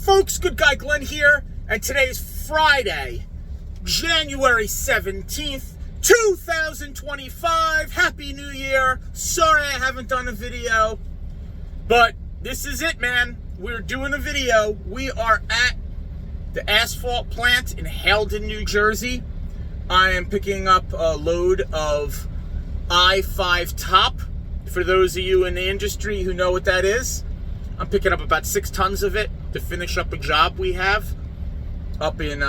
folks, Good Guy Glenn here, and today is Friday, January 17th, 2025. Happy New Year. Sorry I haven't done a video, but this is it, man. We're doing a video. We are at the Asphalt plant in Paterson, New Jersey. I am picking up a load of I-5 top. For those of you in the industry who know what that is, I'm picking up about 6 tons of it to finish up a job we have up in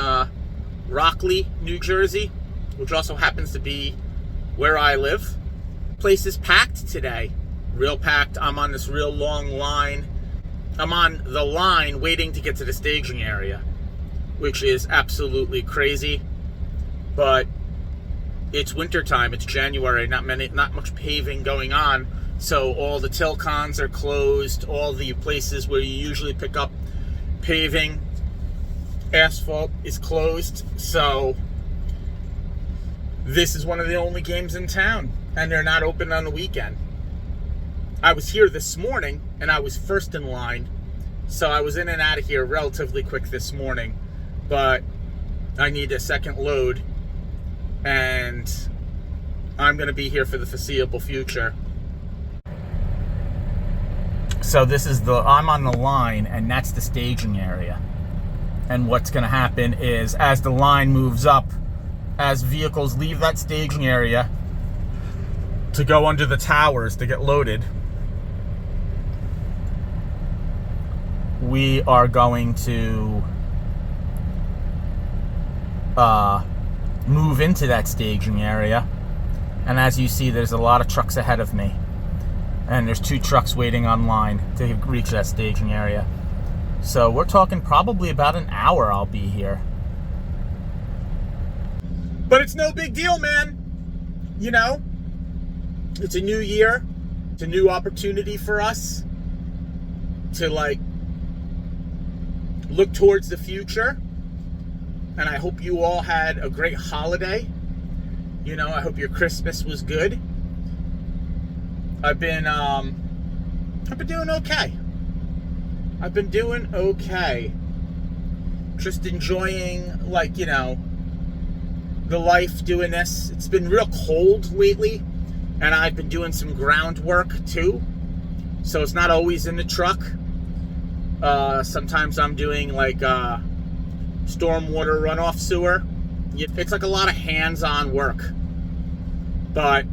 Rockley, New Jersey, which also happens to be where I live. Place is packed today, real packed. I'm on this real long line. I'm on the line waiting to get to the staging area, which is absolutely crazy. But it's winter time. It's January. Not much paving going on. So all the Tilcons are closed. All the places where you usually pick up paving, asphalt is closed. So this is one of the only games in town, and they're not open on the weekend. I was here this morning, and I was first in line. So I was in and out of here relatively quick this morning. But I need a second load, and I'm going to be here for the foreseeable future. So this is I'm on the line, and that's the staging area. And what's going to happen is, as the line moves up, as vehicles leave that staging area to go under the towers to get loaded, we are going to move into that staging area. And as you see, there's a lot of trucks ahead of me, and there's 2 trucks waiting on line to reach that staging area. So we're talking probably about an hour I'll be here. But it's no big deal, man. You know, it's a new year. It's a new opportunity for us to look towards the future. And I hope you all had a great holiday. You know, I hope your Christmas was good. I've been doing okay. I've been doing okay. Just enjoying, the life doing this. It's been real cold lately, and I've been doing some groundwork too. So it's not always in the truck. Sometimes I'm doing stormwater runoff sewer. It's like a lot of hands-on work, but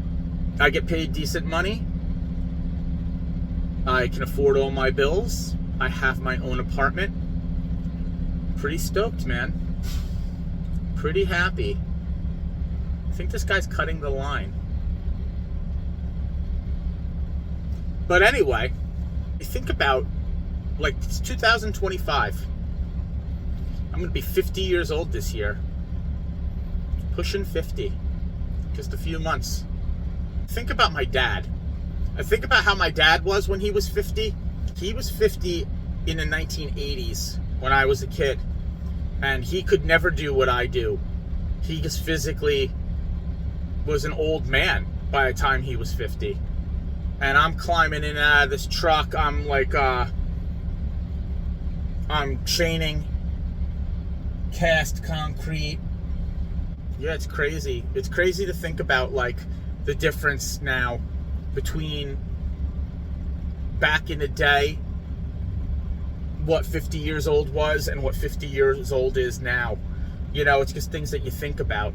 I get paid decent money. I can afford all my bills. I have my own apartment. Pretty stoked, man. Pretty happy. I think this guy's cutting the line. But anyway, I think about, it's 2025. I'm going to be 50 years old this year. Pushing 50. Just a few months. Think about my dad. I think about how my dad was when he was 50. He was 50 in the 1980s when I was a kid. And he could never do what I do. He just physically was an old man by the time he was 50. And I'm climbing in and out of this truck. I'm I'm chaining cast concrete. Yeah, it's crazy. It's crazy to think about the difference now between back in the day, what 50 years old was, and what 50 years old is now. You know, it's just things that you think about.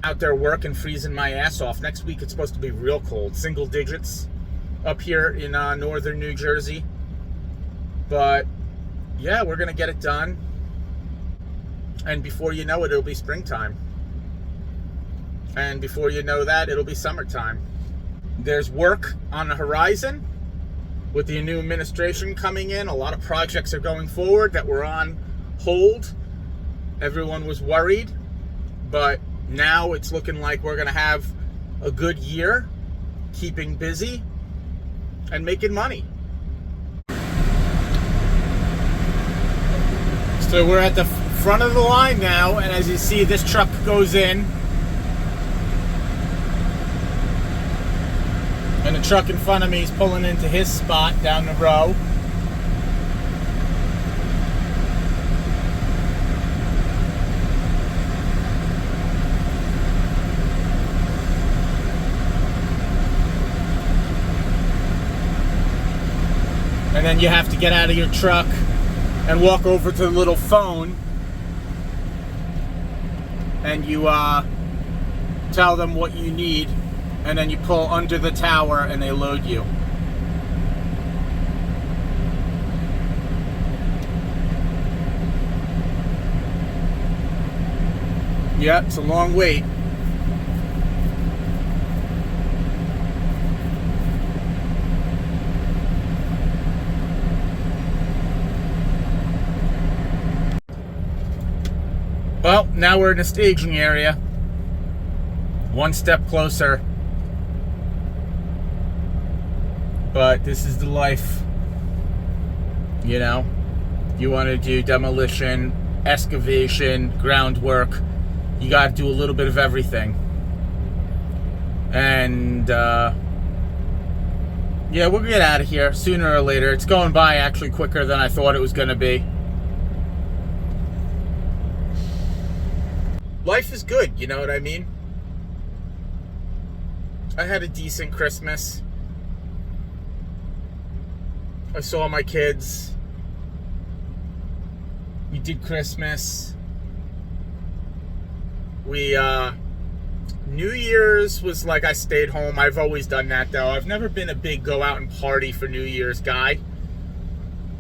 Out there working, freezing my ass off. Next week it's supposed to be real cold, single digits up here in northern New Jersey. But yeah, we're gonna get it done, and before you know it, it'll be springtime, and before you know that, it'll be summertime. There's work on the horizon with the new administration coming in. A lot of projects are going forward that were on hold. Everyone was worried, but now it's looking like we're going to have a good year, keeping busy and making money. So we're at the front of the line now, and as you see, this truck goes in. And the truck in front of me is pulling into his spot down the row. then you have to get out of your truck and walk over to the little phone, and you tell them what you need, and then you pull under the tower and they load you. Yeah, it's a long wait. Well, now we're in the staging area. One step closer. But this is the life. You know, you want to do demolition, excavation, groundwork. You got to do a little bit of everything. And, yeah, we'll get out of here sooner or later. It's going by actually quicker than I thought it was going to be. Life is good, you know what I mean? I had a decent Christmas. I saw my kids. We did Christmas. New Year's was like I stayed home. I've always done that though. I've never been a big go out and party for New Year's guy.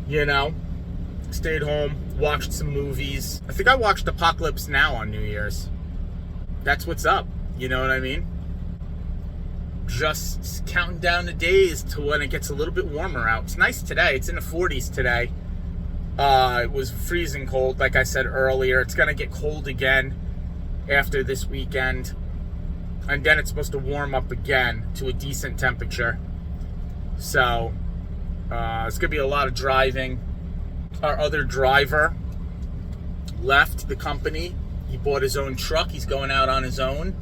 You know? Stayed home, watched some movies. I think I watched Apocalypse Now on New Year's. That's what's up, you know what I mean? Just counting down the days to when it gets a little bit warmer out. It's nice today. It's in the 40s today. It was freezing cold, like I said earlier. It's going to get cold again after this weekend. And then it's supposed to warm up again to a decent temperature. So, it's going to be a lot of driving. Our other driver left the company. He bought his own truck. He's going out on his own.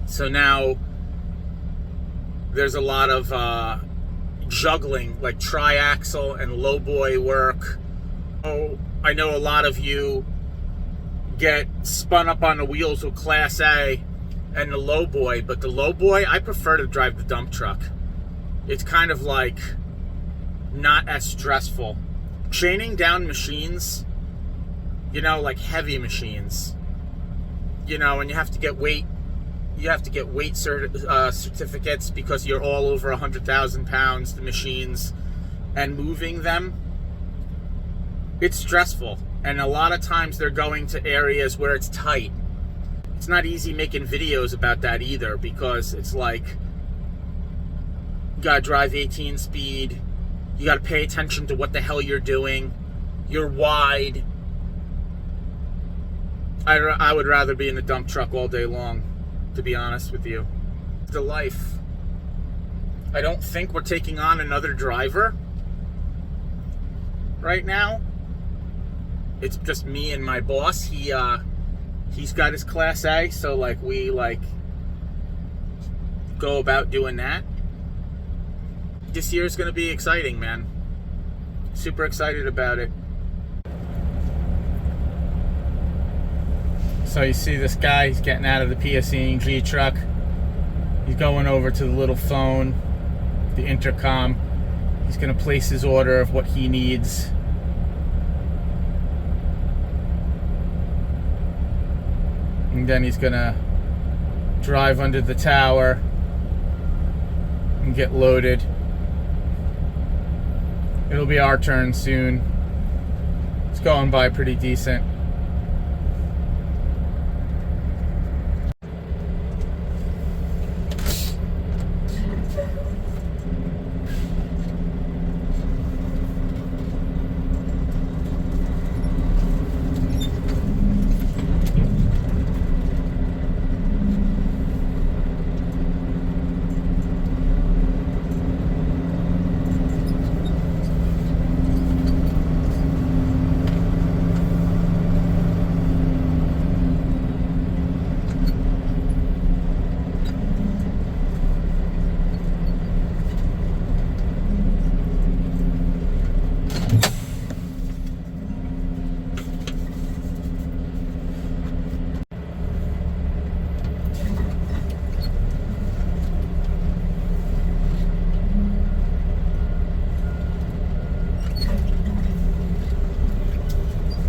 So now there's a lot of juggling, like triaxle and lowboy work. Oh, I know a lot of you get spun up on the wheels with Class A and the lowboy, but the lowboy, I prefer to drive the dump truck. It's kind of like not as stressful. Chaining down machines, you know, like heavy machines, you know, and you have to get weight certificates because you're all over 100,000 pounds, the machines, and moving them, it's stressful. And a lot of times they're going to areas where it's tight. It's not easy making videos about that either, because it's like you gotta drive 18 speed. You got to pay attention to what the hell you're doing. You're wide. I would rather be in the dump truck all day long, to be honest with you. The life. I don't think we're taking on another driver right now. It's just me and my boss. He's got his Class A, so like we go about doing that. This year's going to be exciting, man. Super excited about it. So you see this guy, he's getting out of the Paterson truck. He's going over to the little phone, the intercom. He's going to place his order of what he needs. And then he's going to drive under the tower and get loaded. It'll be our turn soon. It's going by pretty decent.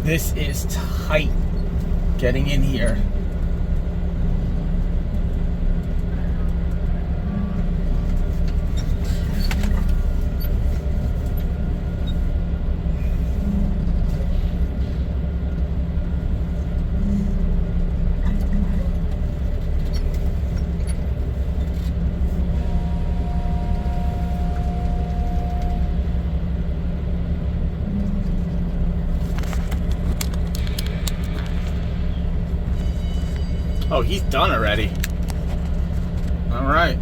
This is tight getting in here. Oh, he's done already. All right.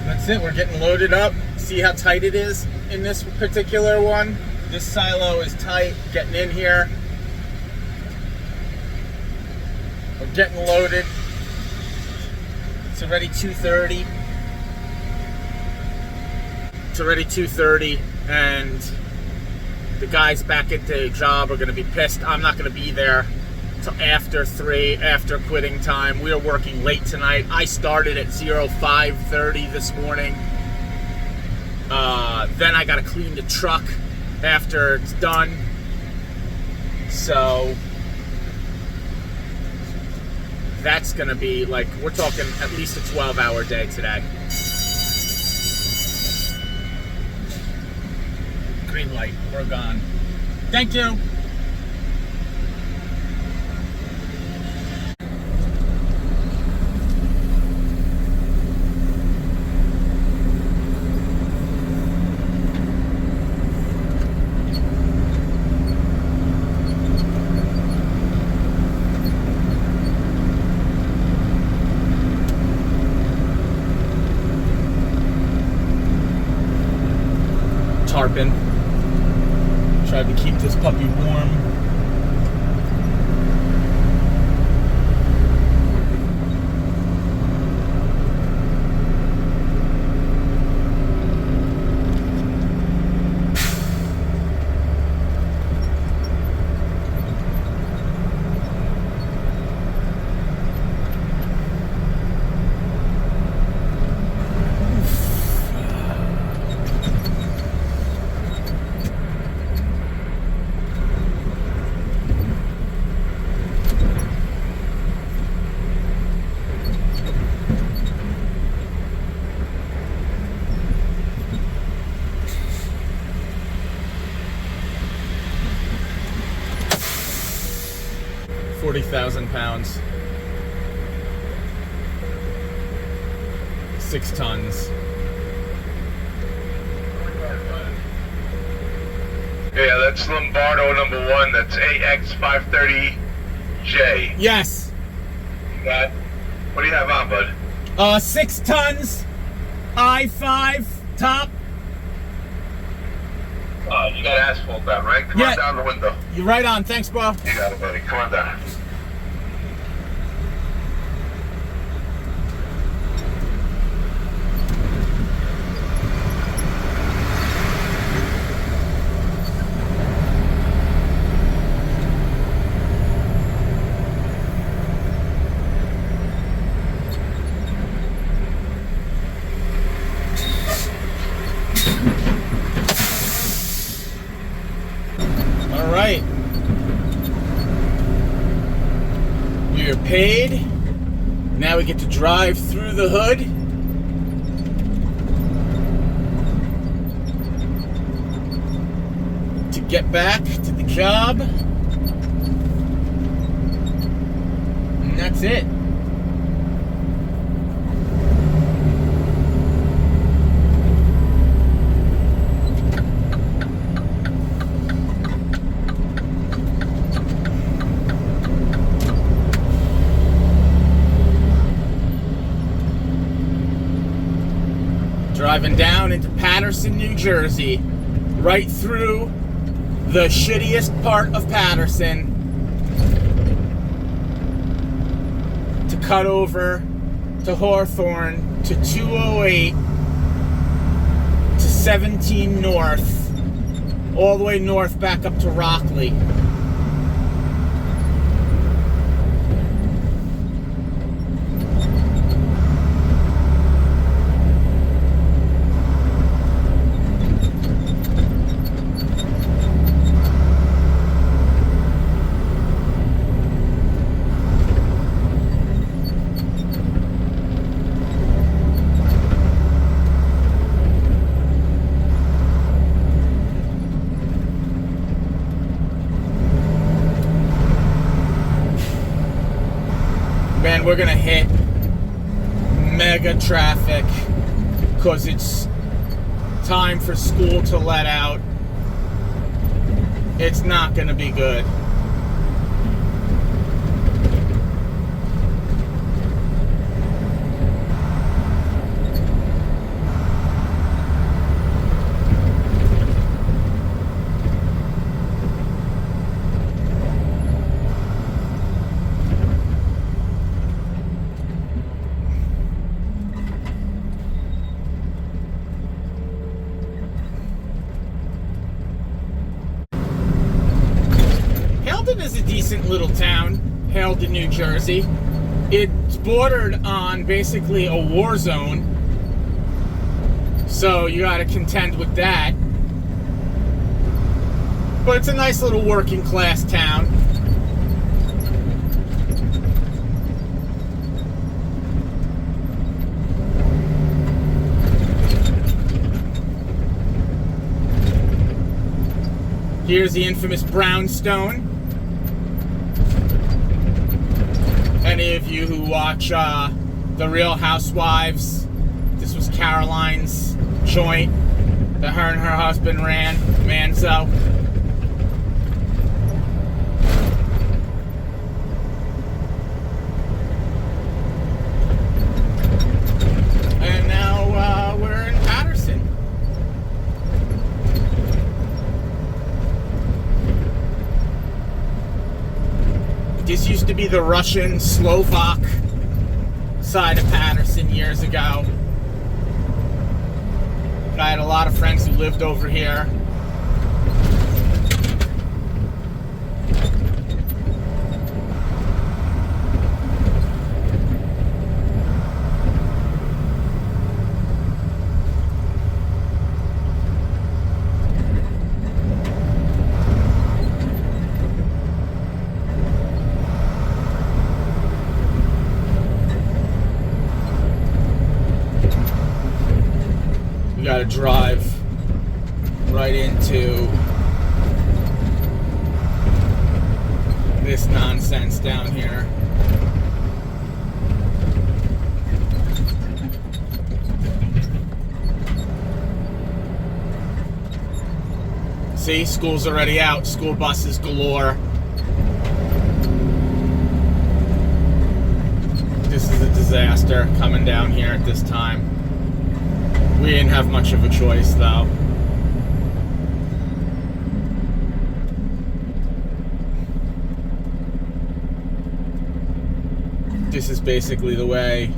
That's it, we're getting loaded up. See how tight it is in this particular one? This silo is tight, getting in here. We're getting loaded. It's already 2:30. It's already 2:30 and the guys back at the job are gonna be pissed. I'm not gonna be there till after 3, after quitting time. We are working late tonight. I started at 05:30 this morning. Then I gotta clean the truck after it's done. So that's gonna be like, we're talking at least a 12-hour day today. Green light, we're gone. Thank you. Tarpon. Tried to keep this puppy warm. £40,000, 6 tons. Yeah, that's Lombardo number 1. That's AX530J. Yes. Got. What do you have on, bud? 6 tons, I-5 top. You got asphalt down, right? Come on down the window. You're right on. Thanks, bro. You got it, buddy. Come on down. All right. We are paid. Now we get to drive through the hood. To get back to the job. And that's it. Driving down into Paterson, New Jersey, right through the shittiest part of Paterson to cut over to Hawthorne to 208 to 17 North, all the way north back up to Rockley. Man, we're gonna hit mega traffic because it's time for school to let out. It's not gonna be good. Is a decent little town, Haledon, New Jersey. It's bordered on basically a war zone, so you got to contend with that. But it's a nice little working class town. Here's the infamous brownstone. Any of you who watch The Real Housewives, this was Caroline's joint that her and her husband ran, Manzo. And now we're in Paterson. This used to be the Russian, Slovak side of Paterson years ago. I had a lot of friends who lived over here. Got to drive right into this nonsense down here. See, school's already out. School buses galore. This is a disaster coming down here at this time. We didn't have much of a choice, though. This is basically the way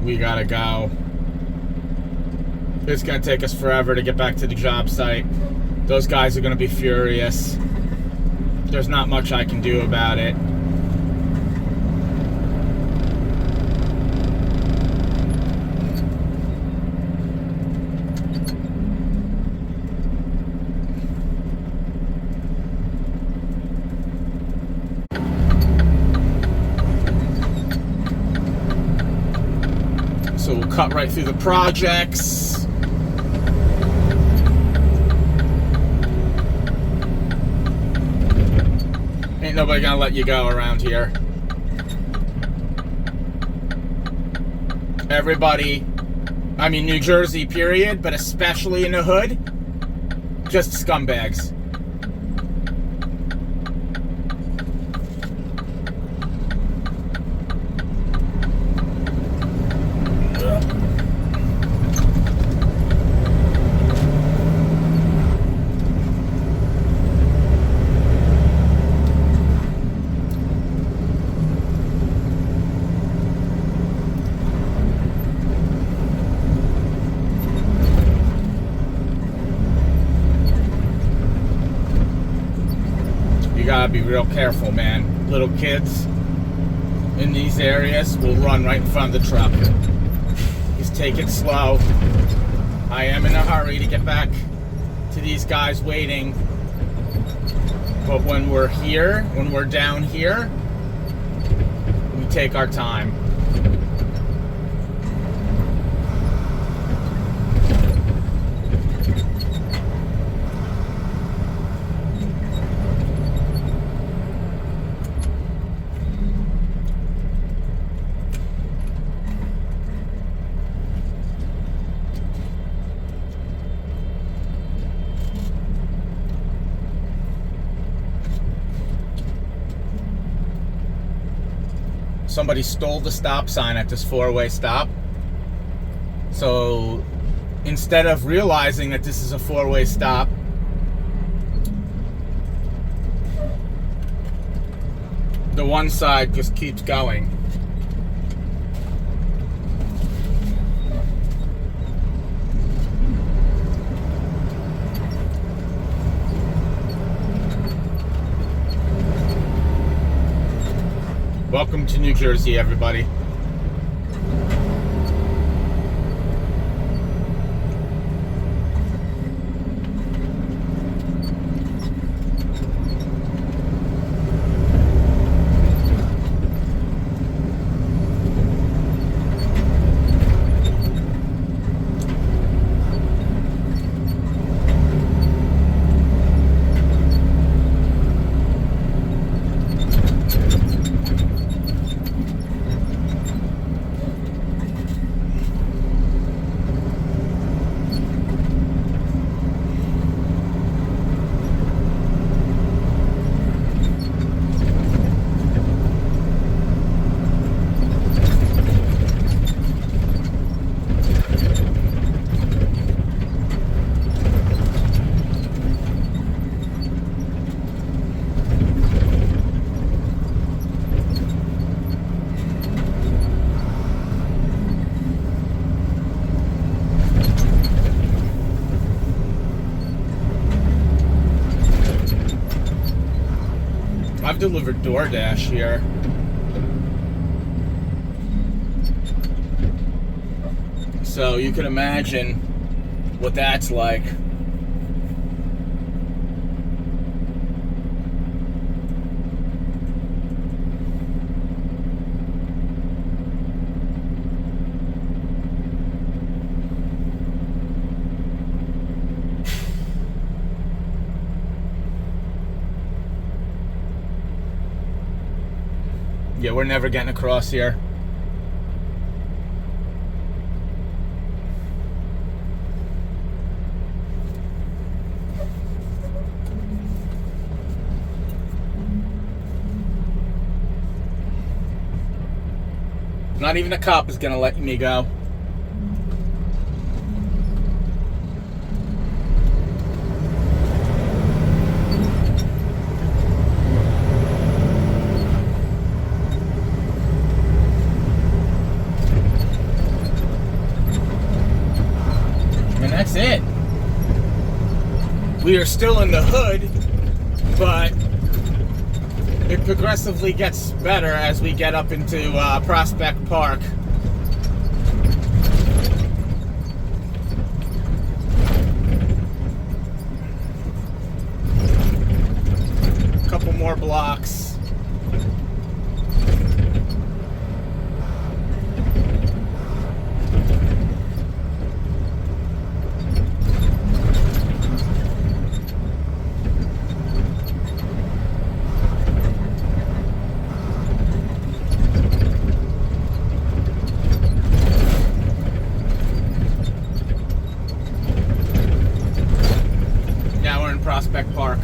we gotta go. It's gonna take us forever to get back to the job site. Those guys are gonna be furious. There's not much I can do about it. So we'll cut right through the projects. Ain't nobody gonna let you go around here. Everybody, I mean New Jersey period, but especially in the hood, just scumbags. gotta be real careful, man. Little kids in these areas will run right in front of the truck. Just take it slow. I am in a hurry to get back to these guys waiting. But when we're here, when we're down here, we take our time. Somebody stole the stop sign at this four-way stop. So instead of realizing that this is a four-way stop, the one side just keeps going. Welcome to New Jersey, everybody. I've delivered DoorDash here. So you can imagine what that's like. Yeah, we're never getting across here. Not even a cop is gonna let me go. And that's it. We are still in the hood, but it progressively gets better as we get up into Prospect Park. A couple more blocks. Prospect Park.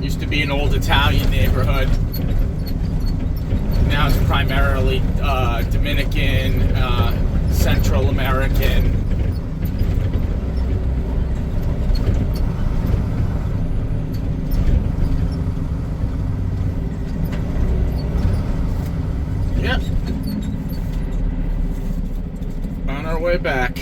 Used to be an old Italian neighborhood. Now it's primarily Dominican, Central American. Yep. On our way back.